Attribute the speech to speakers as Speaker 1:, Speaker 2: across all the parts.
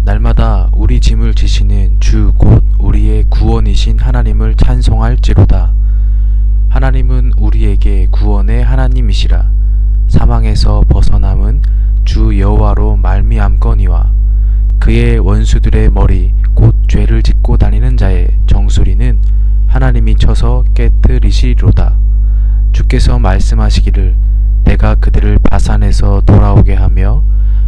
Speaker 1: 날마다 우리 짐을 지시는 주 곧 우리의 구원이신 하나님을 찬송할지로다. 하나님은 우리에게 구원의 하나님이시라. 사망에서 벗어남은 주 여호와로 말미암거니와 그의 원수들의 머리 곧 죄를 짓고 다니는 자의 정수리는 하나님이 쳐서 깨뜨리시리로다. 주께서 말씀하시기를 내가 그들을 바산에서 돌아오게 하며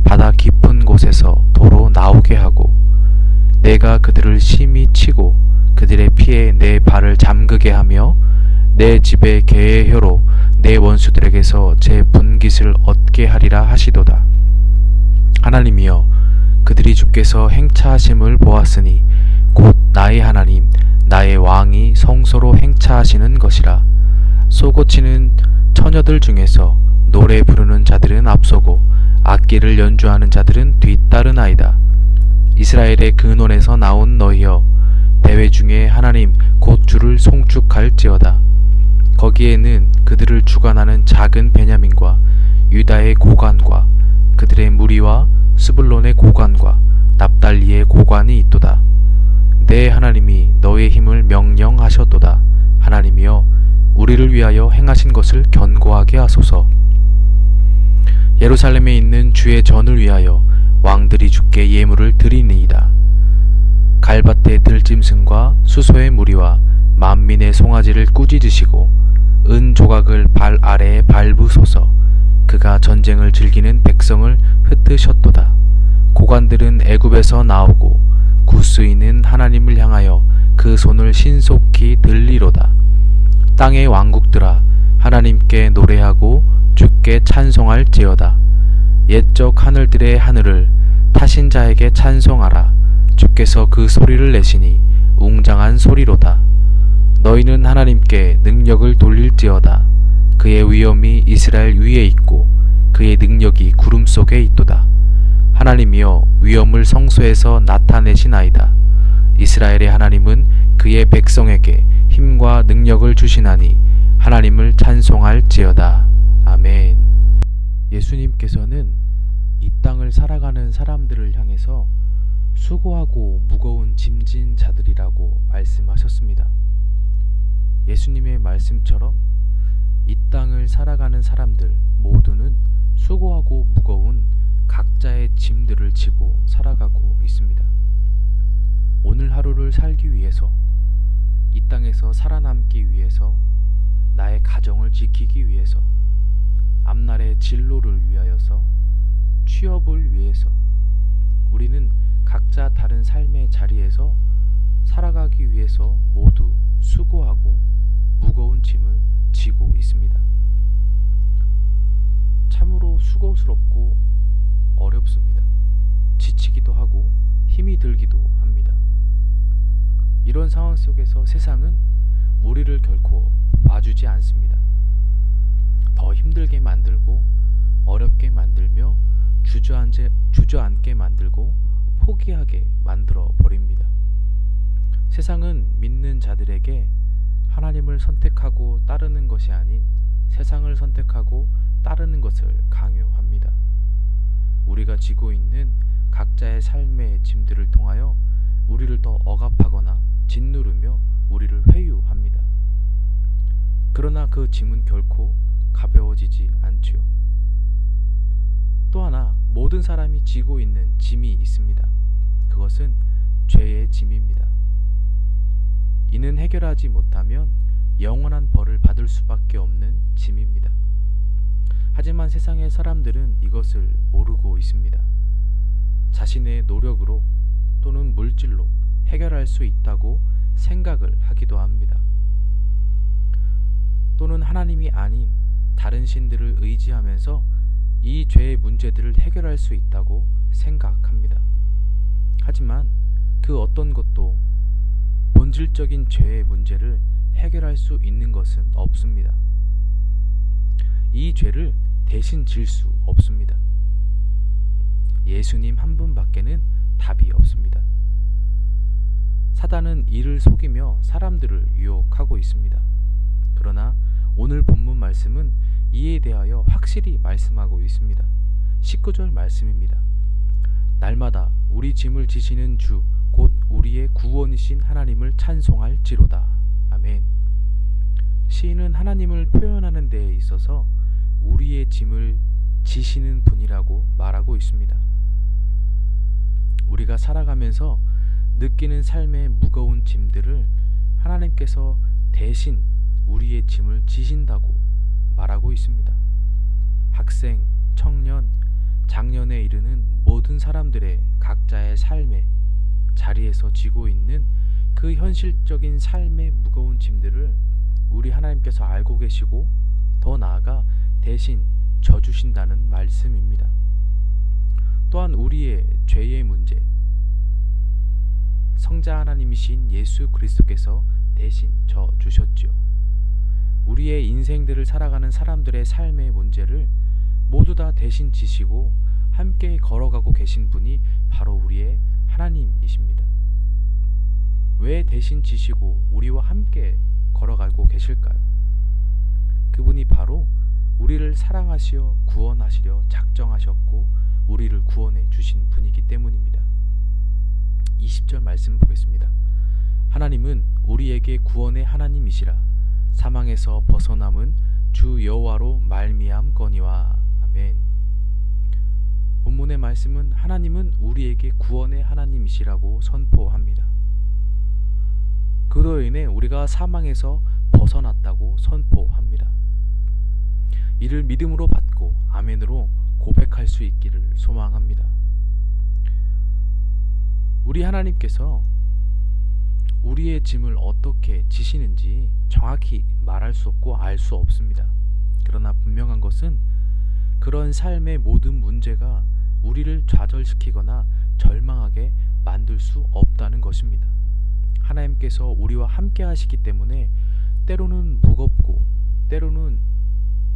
Speaker 1: 바다 깊은 곳에서 도로 나오게 하고 내가 그들을 심히 치고 그들의 피에 내 발을 잠그게 하며 내 집의 개의 혀로 내 원수들에게서 제 분깃을 얻게 하리라 하시도다. 하나님이여, 그들이 주께서 행차하심을 보았으니 곧 나의 하나님 나의 왕이 성소로 행차하시는 것이라. 쏘고치는 처녀들 중에서 노래 부르는 자들은 앞서고 악기를 연주하는 자들은 뒤따르나이다. 이스라엘의 근원에서 나온 너희여, 대회 중에 하나님 곧 주를 송축할지어다. 거기에는 그들을 주관하는 작은 베냐민과 유다의 고관과 그들의 무리와 스불론의 고관과 납달리의 고관이 있도다. 내 하나님이 너의 힘을 명령하셨도다. 하나님이여, 우리를 위하여 행하신 것을 견고하게 하소서. 예루살렘에 있는 주의 전을 위하여 왕들이 주께 예물을 드리니이다. 갈밭의 들짐승과 수소의 무리와 만민의 송아지를 꾸짖으시고 은 조각을 발 아래에 밟으소서. 그가 전쟁을 즐기는 백성을 흩으셨도다. 고관들은 애굽에서 나오고 구스이는 하나님을 향하여 그 손을 신속히 들리로다. 땅의 왕국들아, 하나님께 노래하고 주께 찬송할지어다. 옛적 하늘들의 하늘을 타신 자에게 찬송하라. 주께서 그 소리를 내시니 웅장한 소리로다. 너희는 하나님께 능력을 돌릴지어다. 그의 위엄이 이스라엘 위에 있고 그의 능력이 구름 속에 있도다. 하나님이여, 위엄을 성소에서 나타내시나이다. 이스라엘의 하나님은 그의 백성에게 힘과 능력을 주시나니 하나님을 찬송할지어다. 아멘. 예수님께서는 이 땅을 살아가는 사람들을 향해서 수고하고 무거운 짐진 자들이라고 말씀하셨습니다. 예수님의 말씀처럼 이 땅을 살아가는 사람들 모두는 수고하고 무거운 각자의 짐들을 지고 살아가고 있습니다. 오늘 하루를 살기 위해서, 이 땅에서 살아남기 위해서, 나의 가정을 지키기 위해서, 앞날의 진로를 위하여서, 취업을 위해서 우리는 각자 다른 삶의 자리에서 살아가기 위해서 모두 수고하고 무거운 짐을 지고 있습니다. 참으로 수고스럽고 어렵습니다. 지치기도 하고 힘이 들기도 합니다. 이런 상황 속에서 세상은 우리를 결코 봐주지 않습니다. 더 힘들게 만들고 어렵게 만들며 주저앉게 만들고 포기하게 만들어 버립니다. 세상은 믿는 자들에게 하나님을 선택하고 따르는 것이 아닌 세상을 선택하고 따르는 것을 강요합니다. 우리가 지고 있는 각자의 삶의 짐들을 통하여 우리를 더 억압하거나 짓누르며 우리를 회유합니다. 그러나 그 짐은 결코 가벼워지지 않지요. 또 하나, 모든 사람이 지고 있는 짐이 있습니다. 그것은 죄의 짐입니다. 이는 해결하지 못하면 영원한 벌을 받을 수밖에 없는 짐입니다. 하지만 세상의 사람들은 이것을 모르고 있습니다. 자신의 노력으로 또는 물질로 해결할 수 있다고 생각을 하기도 합니다. 또는 하나님이 아닌 다른 신들을 의지하면서 이 죄의 문제들을 해결할 수 있다고 생각합니다. 하지만 그 어떤 것도 본질적인 죄의 문제를 해결할 수 있는 것은 없습니다. 이 죄를 대신 질 수 없습니다. 예수님 한 분밖에는 답이 없습니다. 사단은 이를 속이며 사람들을 유혹하고 있습니다. 그러나 오늘 본문 말씀은 이에 대하여 확실히 말씀하고 있습니다. 19절 말씀입니다. 날마다 우리 짐을 지시는 주, 곧 우리의 구원이신 하나님을 찬송할지로다. 아멘. 시인은 하나님을 표현하는 데에 있어서 우리의 짐을 지시는 분이라고 말하고 있습니다. 우리가 살아가면서 느끼는 삶의 무거운 짐들을 하나님께서 대신 우리의 짐을 지신다고 말하고 있습니다. 학생, 청년, 장년에 이르는 모든 사람들의 각자의 삶의 자리에서 지고 있는 그 현실적인 삶의 무거운 짐들을 우리 하나님께서 알고 계시고 더 나아가 대신 져주신다는 말씀입니다. 또한 우리의 죄의 문제, 성자 하나님이신 예수 그리스도께서 대신 져주셨지요. 우리의 인생들을 살아가는 사람들의 삶의 문제를 모두 다 대신 지시고 함께 걸어가고 계신 분이 바로 우리의 하나님이십니다. 왜 대신 지시고 우리와 함께 걸어가고 계실까요? 그분이 바로 우리를 사랑하시어 구원하시려 작정하셨고 우리를 구원해 주신 분이기 때문입니다. 20절 말씀 보겠습니다. 하나님은 우리에게 구원의 하나님이시라. 사망에서 벗어남은 주 여호와로 말미암거니와. 아멘. 본문의 말씀은 하나님은 우리에게 구원의 하나님이시라고 선포합니다. 그로 인해 우리가 사망에서 벗어났다고 선포합니다. 이를 믿음으로 받고 아멘으로 고백할 수 있기를 소망합니다. 우리 하나님께서 우리의 짐을 어떻게 지시는지 정확히 말할 수 없고 알 수 없습니다. 그러나 분명한 것은 그런 삶의 모든 문제가 우리를 좌절시키거나 절망하게 만들 수 없다는 것입니다. 하나님께서 우리와 함께 하시기 때문에 때로는 무겁고 때로는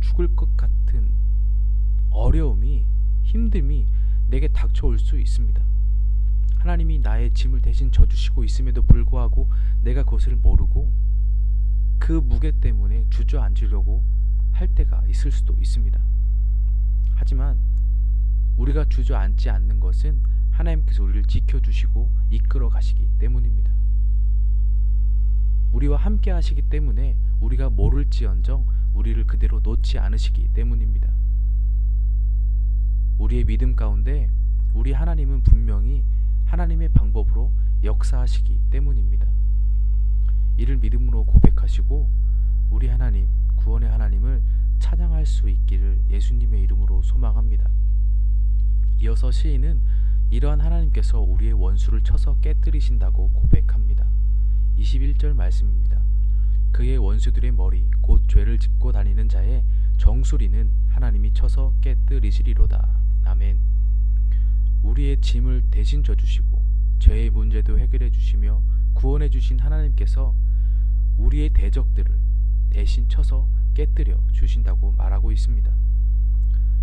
Speaker 1: 죽을 것 같은 어려움이, 힘듦이 내게 닥쳐올 수 있습니다. 하나님이 나의 짐을 대신 져주시고 있음에도 불구하고 내가 그것을 모르고 그 무게 때문에 주저앉으려고 할 때가 있을 수도 있습니다. 하지만 우리가 주저앉지 않는 것은 하나님께서 우리를 지켜주시고 이끌어 가시기 때문입니다. 우리와 함께 하시기 때문에 우리가 모를지언정 우리를 그대로 놓지 않으시기 때문입니다. 우리의 믿음 가운데 우리 하나님은 분명히 하나님의 방법으로 역사하시기 때문입니다. 이를 믿음으로 고백하시고 우리 하나님, 구원의 하나님을 찬양할 수 있기를 예수님의 이름으로 소망합니다. 이어서 시인은 이러한 하나님께서 우리의 원수를 쳐서 깨뜨리신다고 고백합니다. 21절 말씀입니다. 그의 원수들의 머리 곧 죄를 짓고 다니는 자의 정수리는 하나님이 쳐서 깨뜨리시리로다. 아멘. 우리의 짐을 대신 져주시고 죄의 문제도 해결해 주시며 구원해 주신 하나님께서 우리의 대적들을 대신 쳐서 깨뜨려 주신다고 말하고 있습니다.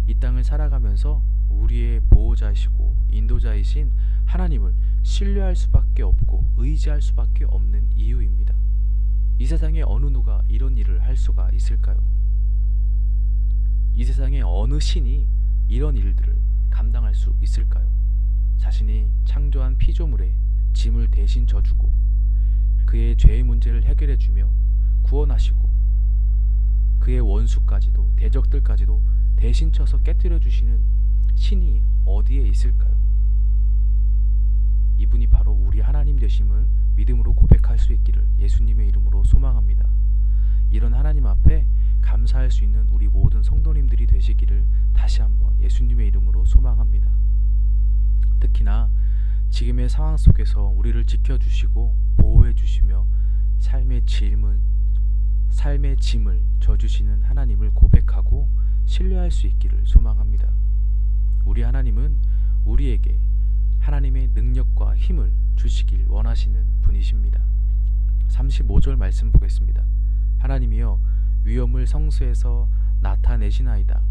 Speaker 1: 이 땅을 살아가면서 우리의 보호자이시고 인도자이신 하나님을 신뢰할 수밖에 없고 의지할 수밖에 없는 이유입니다. 이 세상에 어느 누가 이런 일을 할 수가 있을까요? 이 세상에 어느 신이 이런 일들을 감당할 수 있을까요? 자신이 창조한 피조물에 짐을 대신 져주고 그의 죄의 문제를 해결해주며 구원하시고 그의 원수까지도 대적들까지도 대신 쳐서 깨뜨려 주시는 신이 어디에 있을까요? 이분이 바로 우리 하나님 되심을 믿음으로 고백할 수 있기를 예수님의 이름으로 소망합니다. 이런 하나님 앞에 감사할 수 있는 우리 모든 성도님들이 되시기를 다시 한번 예수님의 이름으로 소망합니다. 특히나 지금의 상황 속에서 우리를 지켜주시고 보호해주시며 삶의 짐을 져주시는 하나님을 고백하고 신뢰할 수 있기를 소망합니다. 우리 하나님은 우리에게 하나님의 능력과 힘을 주시길 원하시는 분이십니다. 35절 말씀 보겠습니다. 하나님이여 위엄을 성수에서 나타내시나이다.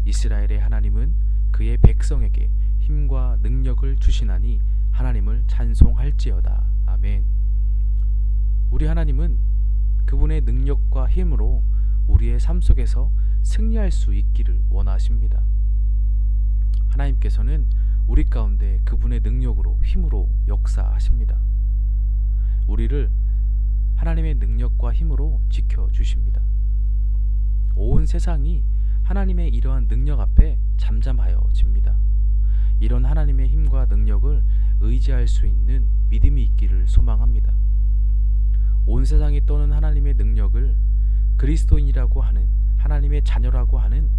Speaker 1: 이스라엘의 하나님은 그의 백성에게 힘과 능력을 주시나니 하나님을 찬송할지어다. 아멘. 우리 하나님은 그분의 능력과 힘으로 우리의 삶 속에서 승리할 수 있기를 원하십니다. 하나님께서는 우리 가운데 그분의 능력으로 힘으로 역사하십니다. 우리를 하나님의 능력과 힘으로 지켜주십니다. 온 세상이 하나님의 이러한 능력 앞에 잠잠하여집니다. 이런 하나님의 힘과 능력을 의지할 수 있는 믿음이 있기를 소망합니다. 온 세상이 떠는 하나님의 능력을 그리스도인이라고 하는, 하나님의 자녀라고 하는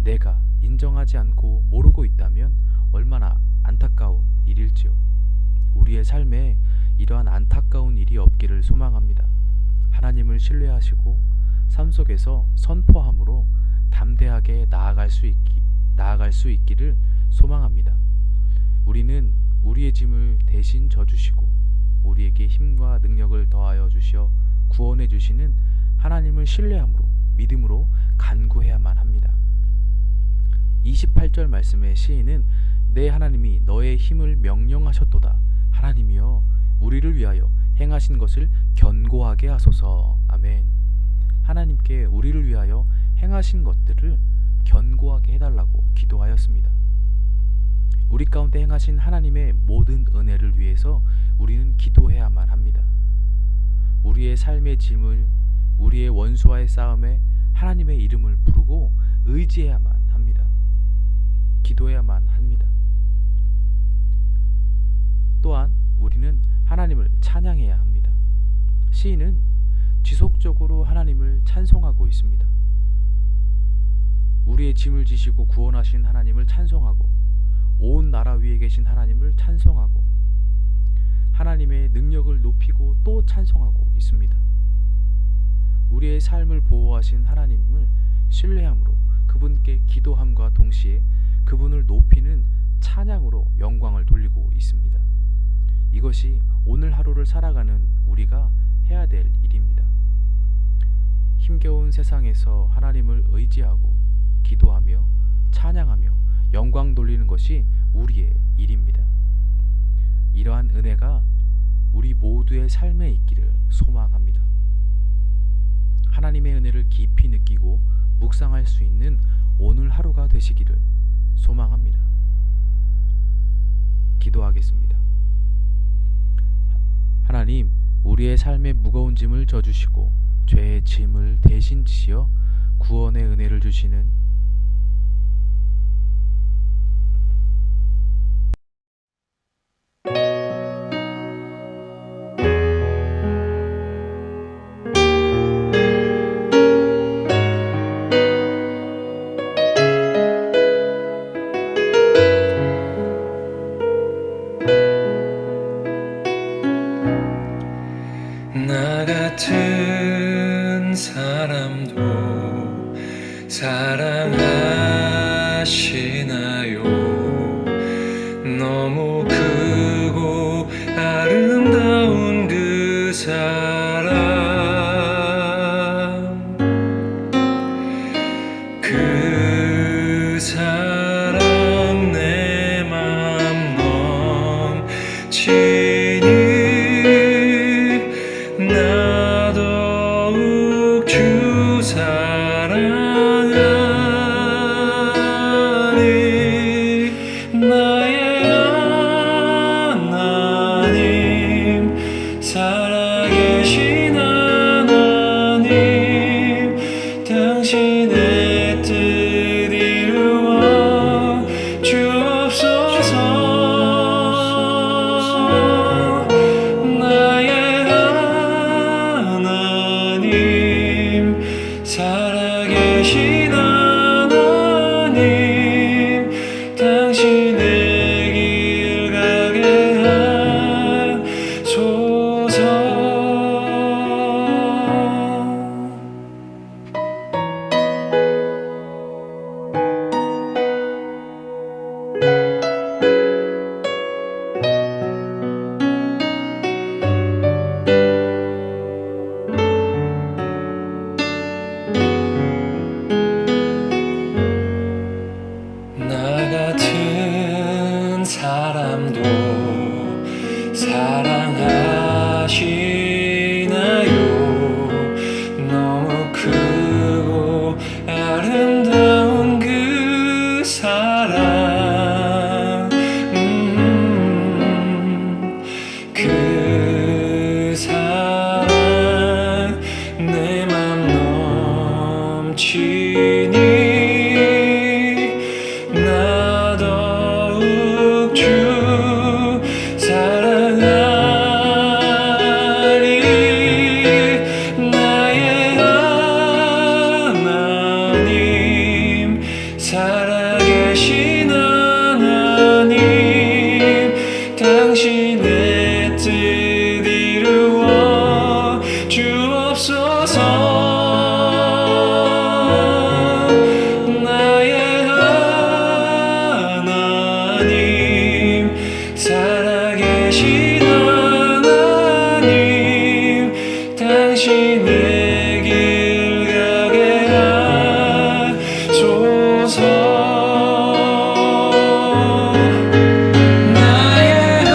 Speaker 1: 내가 인정하지 않고 모르고 있다면 얼마나 안타까운 일일지요. 우리의 삶에 이러한 안타까운 일이 없기를 소망합니다. 하나님을 신뢰하시고 삶 속에서 선포함으로 담대하게 나아갈 수 있기를 소망합니다. 우리는 우리의 짐을 대신 져주시고 우리에게 힘과 능력을 더하여 주시어 구원해 주시는 하나님을 신뢰함으로 믿음으로 간구해야만 합니다. 28절 말씀의 시인은 내 하나님이 너의 힘을 명령하셨도다. 하나님이여 우리를 위하여 행하신 것을 견고하게 하소서. 아멘. 하나님께 우리를 위하여 행하신 것들을 견고하게 해달라고 기도하였습니다. 우리 가운데 행하신 하나님의 모든 은혜를 위해서 우리는 기도해야만 합니다. 우리의 삶의 짐을, 우리의 원수와의 싸움에 하나님의 이름을 부르고 의지해야만 합니다. 기도해야만 합니다. 또한 우리는 하나님을 찬양해야 합니다. 시인은 지속적으로 하나님을 찬송하고 있습니다. 우리의 짐을 지시고 구원하신 하나님을 찬송하고 온 나라 위에 계신 하나님을 찬송하고 하나님의 능력을 높이고 또 찬송하고 있습니다. 우리의 삶을 보호하신 하나님을 신뢰함으로 그분께 기도함과 동시에 그분을 높이는 찬양으로 영광을 돌리고 있습니다. 이것이 오늘 하루를 살아가는 우리가 해야 될 일입니다. 힘겨운 세상에서 하나님을 의지하고 기도하며 찬양하며 영광 돌리는 것이 우리의 일입니다. 이러한 은혜가 우리 모두의 삶에 있기를 소망합니다. 하나님의 은혜를 깊이 느끼고 묵상할 수 있는 오늘 하루가 되시기를 소망합니다. 기도하겠습니다. 하나님, 우리의 삶의 무거운 짐을 져주시고 죄의 짐을 대신 지시어 구원의 은혜를 주시는
Speaker 2: 나 같은 사람도 사랑하시나요? 너무 크고 아름다운 그 사랑, 그 사랑 내 맘 넘치니 나 더욱 주 사랑하니 나의 하나님, 살아계신 하나님, 당신의 뜻 이루어 주옵소서. 나의 하나님, 살아계신 하나님, 당신의 길 가게 하소서. 나 같은 사람도 사랑하시나요? 너무 크고 아름다운 그 사랑, 당신의 뜻 이루어 주옵소서. 나의 하나님, 살아계신 하나님, 당신의 길 가게 하소서. 나의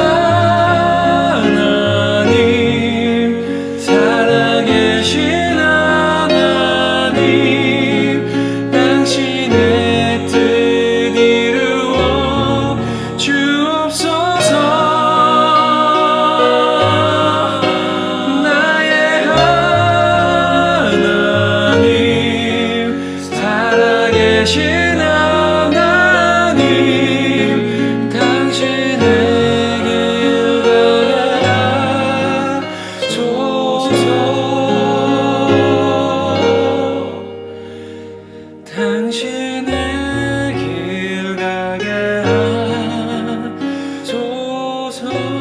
Speaker 2: 하나님, 살아계신 하나님, 당신의 뜻 이루어 주옵소서. 나의 하나님, 살아계신 하나님, 당신의 길 가게 하소서. 당신의 길 가게 하소서.